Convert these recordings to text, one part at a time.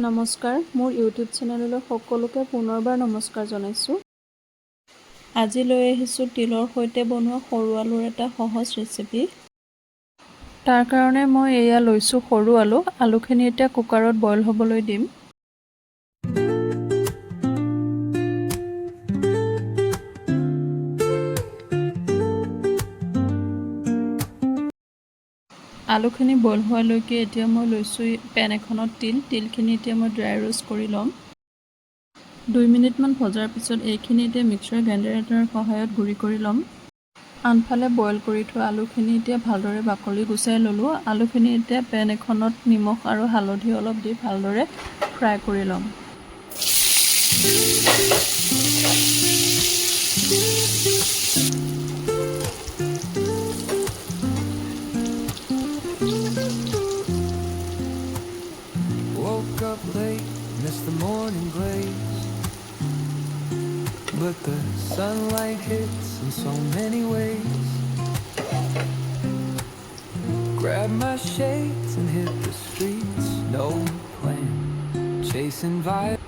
নমস্কাৰ, মোৰ ইউটিউব চেনেললৈ সকলোকে পুনৰবাৰ নমস্কাৰ জনাইছোঁ। আজি লৈ আহিছোঁ তিলৰ সৈতে বনোৱা সৰু আলুৰ এটা সহজ ৰেচিপি। তাৰ কাৰণে মই এয়া লৈছোঁ সৰু আলু। আলুখিনি এতিয়া কুকাৰত বইল হ'বলৈ দিম। আলুখিনি বইল হোৱালৈকে এতিয়া মই লৈছোঁ পেন এখনত তিলখিনি এতিয়া মই ড্ৰাই ৰোষ্ট কৰি ল'ম। 2 মিনিটমান ভজাৰ পিছত এইখিনি এতিয়া মিক্সাৰ গ্ৰাইণ্ডাৰ এটাৰ সহায়ত গুড়ি কৰি ল'ম। আনফালে বইল কৰি থোৱা আলুখিনি এতিয়া ভালদৰে বাকলি গুচাই ল'লোঁ। আলুখিনি এতিয়া পেন এখনত নিমখ আৰু হালধি অলপ দি ভালদৰে ফ্ৰাই কৰি ল'ম। Woke up late, missed the morning blaze, but the sunlight hits in so many ways. Grabbed my shades and hit the streets, no plan, chasing vibes.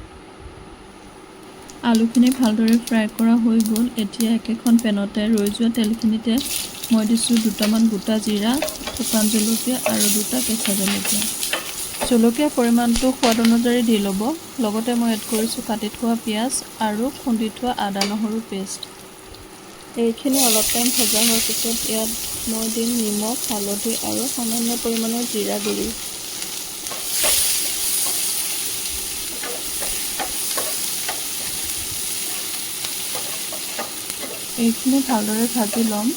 আলুখিনি ভালদৰে ফ্ৰাই কৰা হৈ গ'ল। এতিয়া একেখন পেনতে ৰৈ যোৱা তেলখিনিতে মই দিছোঁ দুটামান গোটা জিৰা, শুকান জলকীয়া আৰু 2টা কেঁচা জলকীয়া। জলকীয়াৰ পৰিমাণটো সোৱাদ অনুযায়ী দি ল'ব। লগতে মই এড কৰিছোঁ কাটি থোৱা পিঁয়াজ আৰু খুন্দি থোৱা আদা নহৰু পেষ্ট। এইখিনি অলপ টাইম ভজা হোৱাৰ পিছত ইয়াত মই দিম নিমখ, হালধি আৰু সামান্য পৰিমাণৰ জিৰা গুড়ি। এইখিনি ভালদৰে ভাজি ল'ম।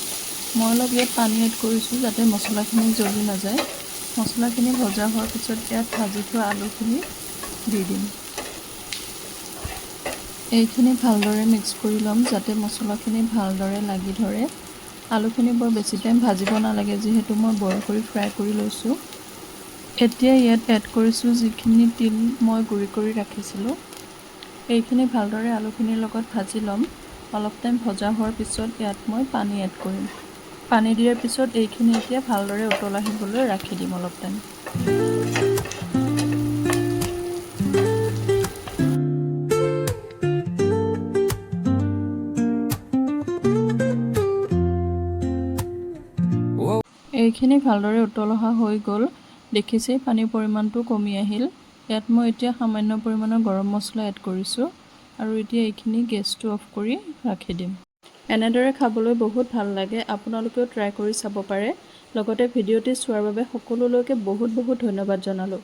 মই অলপ ইয়াত পানী এড কৰিছোঁ যাতে মছলাখিনি জ্বলি নাযায়। মছলাখিনি ভজা হোৱাৰ পিছত ইয়াত ভাজি থোৱা আলুখিনি দি দিম। এইখিনি ভালদৰে মিক্স কৰি ল'ম যাতে মছলাখিনি ভালদৰে লাগি ধৰে। আলুখিনি বৰ বেছি টাইম ভাজিব নালাগে যিহেতু মই বইল কৰি ফ্ৰাই কৰি লৈছোঁ। এতিয়া ইয়াত এড কৰিছোঁ যিখিনি তিল মই গুড়ি কৰি ৰাখিছিলোঁ। এইখিনি ভালদৰে আলুখিনিৰ লগত ভাজি ল'ম। অলপ টাইম ভজা হোৱাৰ পিছত ইয়াত মই পানী এড কৰিম। পানী দিয়াৰ পিছত এইখিনি এতিয়া ভালদৰে উতল আহিবলৈ ৰাখি দিম অলপ টাইম। এইখিনি ভালদৰে উতল অহা হৈ গ'ল। দেখিছেই পানীৰ পৰিমাণটো কমি আহিল। ইয়াত মই এতিয়া সামান্য পৰিমাণৰ গৰম মছলা এড কৰিছোঁ আৰু এতিয়া এইখিনি গেছটো অফ কৰি ৰাখি দিম। এনেদৰে খাবলৈ বহুত ভাল লাগে। আপোনালোকেও ট্ৰাই কৰি চাব পাৰে। লগতে ভিডিঅ'টি চোৱাৰ বাবে সকলোলৈকে বহুত ধন্যবাদ জনালোঁ।